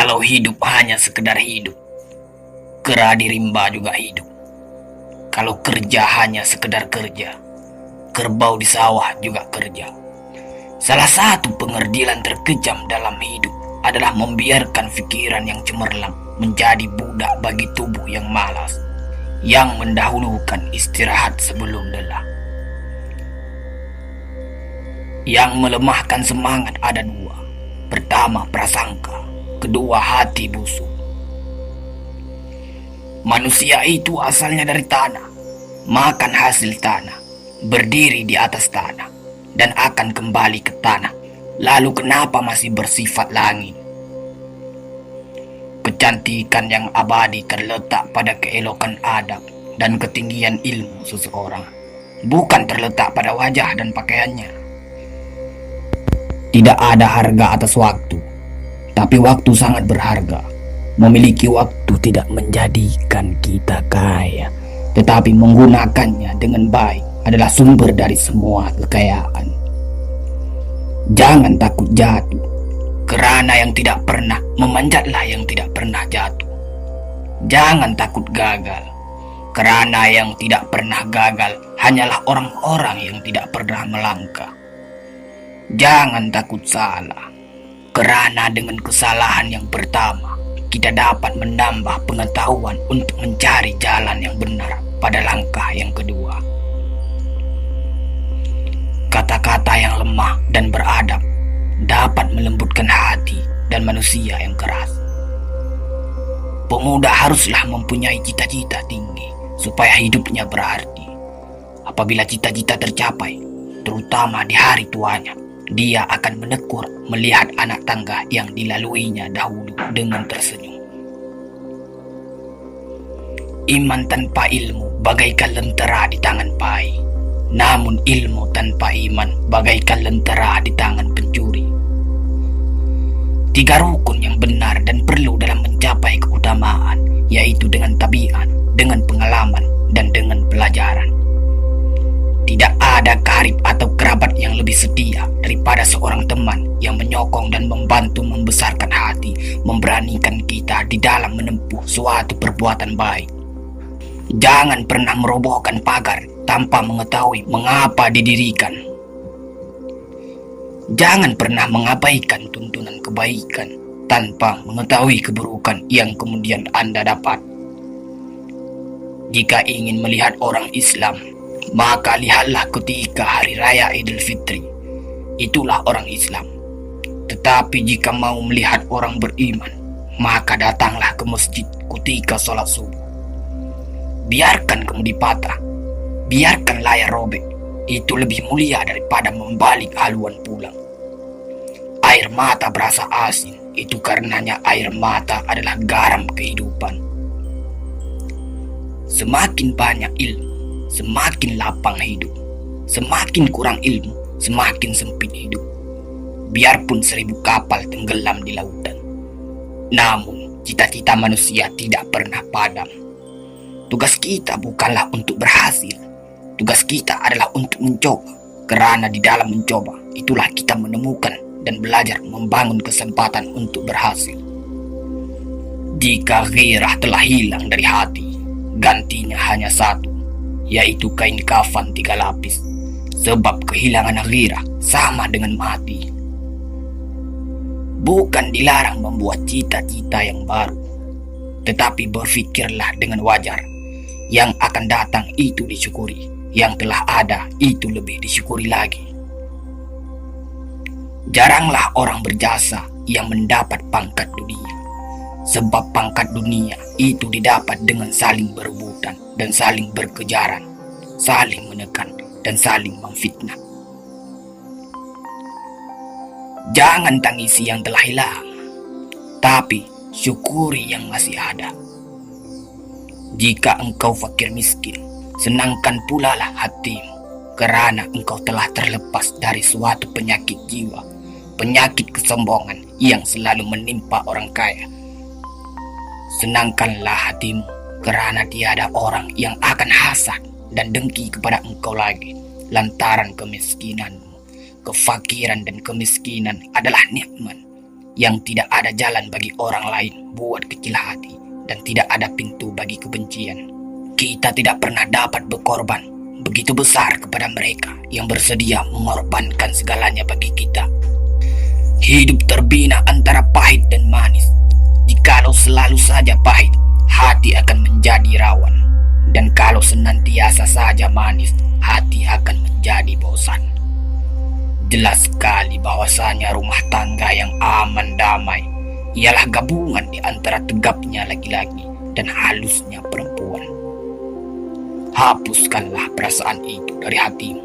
Kalau hidup hanya sekedar hidup, kera di rimba juga hidup. Kalau kerja hanya sekedar kerja, kerbau di sawah juga kerja. Salah satu pengerdilan terkejam dalam hidup adalah membiarkan pikiran yang cemerlang menjadi budak bagi tubuh yang malas, yang mendahulukan istirahat sebelum lelah. Yang melemahkan semangat ada dua. Pertama, prasangka. Kedua, hati busuk. Manusia itu asalnya dari tanah, makan hasil tanah, berdiri di atas tanah, dan akan kembali ke tanah. Lalu kenapa masih bersifat langit? Kecantikan yang abadi terletak pada keelokan adab dan ketinggian ilmu seseorang, bukan terletak pada wajah dan pakaiannya. Tidak ada harga atas waktu, tapi waktu sangat berharga. Memiliki waktu tidak menjadikan kita kaya, tetapi menggunakannya dengan baik adalah sumber dari semua kekayaan. Jangan takut jatuh, kerana yang tidak pernah memanjatlah yang tidak pernah jatuh. Jangan takut gagal, kerana yang tidak pernah gagal hanyalah orang-orang yang tidak pernah melangkah. Jangan takut salah, kerana dengan kesalahan yang pertama, kita dapat menambah pengetahuan untuk mencari jalan yang benar pada langkah yang kedua. Kata-kata yang lemah dan beradab dapat melembutkan hati dan manusia yang keras. Pemuda haruslah mempunyai cita-cita tinggi supaya hidupnya berarti. Apabila cita-cita tercapai, terutama di hari tuanya, dia akan menekur melihat anak tangga yang dilaluinya dahulu dengan tersenyum. Iman tanpa ilmu bagaikan lentera di tangan pai, namun ilmu tanpa iman bagaikan lentera di tangan pencuri. 3 rukun yang benar dan perlu dalam mencapai keutamaan, yaitu dengan tabiat, dengan pengalaman, dan dengan pelajaran. Tidak ada karib atau kerabat yang lebih setia daripada seorang teman yang menyokong dan membantu membesarkan hati, memberanikan kita di dalam menempuh suatu perbuatan baik. Jangan pernah merobohkan pagar tanpa mengetahui mengapa didirikan. Jangan pernah mengabaikan tuntunan kebaikan tanpa mengetahui keburukan yang kemudian Anda dapat. Jika ingin melihat orang Islam, maka lihatlah ketika hari raya Idul Fitri. Itulah orang Islam. Tetapi jika mau melihat orang beriman, maka datanglah ke masjid ketika sholat subuh. Biarkan kemudi patah, biarkan layar robek. Itu lebih mulia daripada membalik haluan pulang. Air mata berasa asin, itu karenanya air mata adalah garam kehidupan. Semakin banyak ilmu, semakin lapang hidup. Semakin kurang ilmu, semakin sempit hidup. Biarpun 1000 kapal tenggelam di lautan, namun cita-cita manusia tidak pernah padam. Tugas kita bukanlah untuk berhasil. Tugas kita adalah untuk mencoba. Kerana di dalam mencoba, itulah kita menemukan dan belajar membangun kesempatan untuk berhasil. Jika ghirah telah hilang dari hati, gantinya hanya satu, yaitu kain kafan 3 lapis. Sebab kehilangan ghirah sama dengan mati. Bukan dilarang membuat cita-cita yang baru, tetapi berfikirlah dengan wajar. Yang akan datang itu disyukuri, yang telah ada itu lebih disyukuri lagi. Jaranglah orang berjasa yang mendapat pangkat dunia, sebab pangkat dunia itu didapat dengan saling berebutan dan saling berkejaran, saling menekan dan saling memfitnah. Jangan tangisi yang telah hilang, tapi syukuri yang masih ada. Jika engkau fakir miskin, senangkan pula lah hatimu, kerana engkau telah terlepas dari suatu penyakit jiwa, penyakit kesombongan yang selalu menimpa orang kaya. Senangkanlah hatimu, kerana tiada orang yang akan hasad dan dengki kepada engkau lagi, lantaran kemiskinanmu. Kefakiran dan kemiskinan adalah nikmat. yang tidak ada jalan bagi orang lain buat kecil hati, dan tidak ada pintu bagi kebencian. Kita tidak pernah dapat berkorban begitu besar kepada mereka yang bersedia mengorbankan segalanya bagi kita. Hidup terbina antara pahit dan manis. Jikalau selalu saja pahit, hati akan menjadi rawan. Dan kalau senantiasa saja manis, hati akan menjadi bosan. Jelas sekali bahwasanya rumah tangga yang aman damai ialah gabungan di antara tegapnya laki-laki dan halusnya perempuan. Hapuskanlah perasaan itu dari hatimu.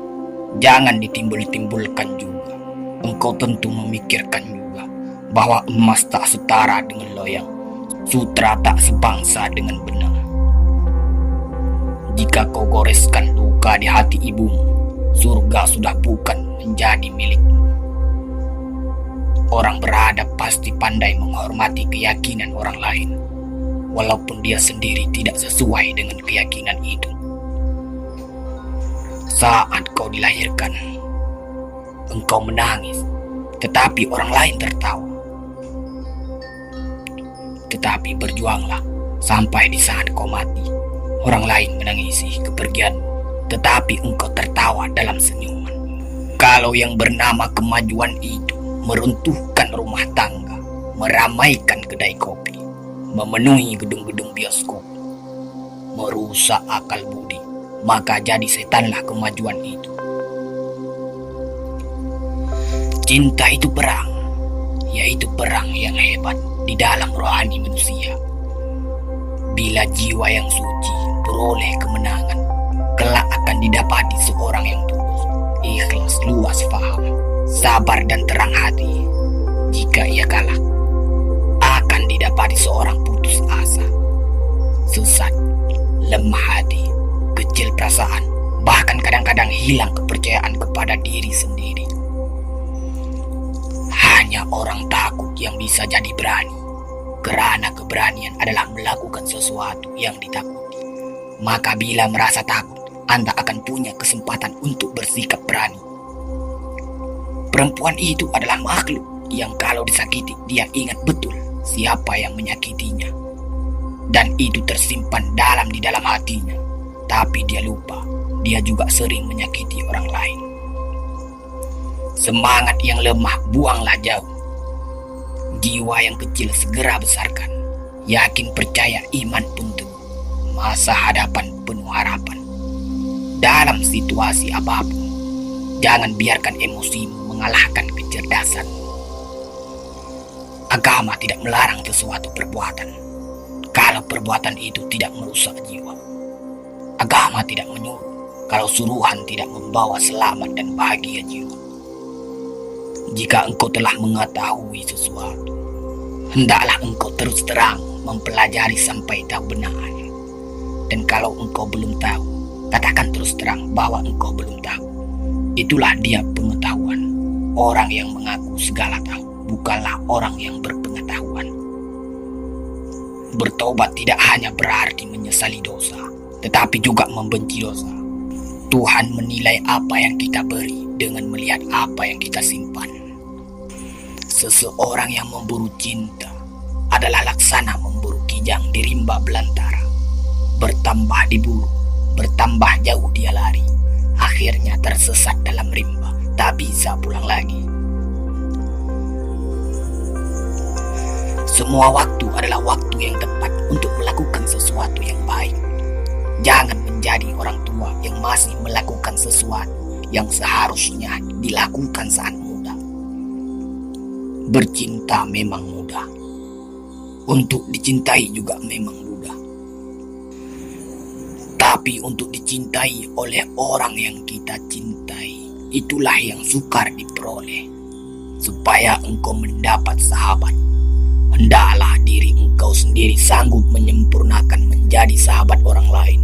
Jangan ditimbul-timbulkan juga. Engkau tentu memikirkan juga bahwa emas tak setara dengan loyang, sutra tak sebangsa dengan benang. Jika kau goreskan luka di hati ibumu, surga sudah bukan menjadi milikmu. Orang beradab pasti pandai menghormati keyakinan orang lain, walaupun dia sendiri tidak sesuai dengan keyakinan itu. Saat kau dilahirkan, engkau menangis, tetapi orang lain tertawa. Tetapi berjuanglah sampai di saat kau mati. Orang lain menangisi kepergianmu, tetapi engkau tertawa dalam senyuman. Kalau yang bernama kemajuan itu meruntuhkan rumah tangga, meramaikan kedai kopi, memenuhi gedung-gedung bioskop, merusak akal budi, maka jadi setanlah kemajuan itu. Cinta itu perang, yaitu perang yang hebat di dalam rohani manusia. Bila jiwa yang suci beroleh kemenangan, kelak akan didapati seorang yang tulus, ikhlas, luas faham, sabar dan terang hati. Jika ia kalah, akan didapati seorang putus asa, sesat, lemah hati, kecil perasaan, bahkan kadang-kadang hilang kepercayaan kepada diri sendiri. Hanya orang takut yang bisa jadi berani, karena keberanian adalah melakukan sesuatu yang ditakuti. Maka bila merasa takut, Anda akan punya kesempatan untuk bersikap berani. Perempuan itu adalah makhluk yang kalau disakiti, dia ingat betul siapa yang menyakitinya. Dan itu tersimpan di dalam hatinya. Tapi dia lupa, dia juga sering menyakiti orang lain. Semangat yang lemah buanglah jauh. Jiwa yang kecil segera besarkan. Yakin, percaya, iman pun teguh. Masa hadapan penuh harapan. Dalam situasi apapun, jangan biarkan emosimu mengalahkan kecerdasan. Agama tidak melarang sesuatu perbuatan, kalau perbuatan itu tidak merusak jiwa. Agama tidak menyuruh, kalau suruhan tidak membawa selamat dan bahagia jiwa. Jika engkau telah mengetahui sesuatu, hendaklah engkau terus terang mempelajari sampai tahu benarnya. Dan kalau engkau belum tahu, katakan terus terang bahwa engkau belum tahu. Itulah dia pengetahuan. Orang yang mengaku segala tahu bukanlah orang yang berpengetahuan. Bertobat tidak hanya berarti menyesali dosa, tetapi juga membenci dosa. Tuhan menilai apa yang kita beri dengan melihat apa yang kita simpan. Seseorang yang memburu cinta adalah laksana memburu kijang di rimba belantara. Bertambah diburu, bertambah jauh dia lari. Akhirnya tersesat dalam rimba, tak bisa pulang lagi. Semua waktu adalah waktu yang tepat untuk melakukan sesuatu yang baik. Jangan menjadi orang tua yang masih melakukan sesuatu yang seharusnya dilakukan saat muda. Bercinta memang mudah. Untuk dicintai juga memang mudah. Tapi untuk dicintai oleh orang yang kita cintai, itulah yang sukar diperoleh. Supaya engkau mendapat sahabat, hendaklah diri engkau sendiri sanggup menyempurnakan menjadi sahabat orang lain.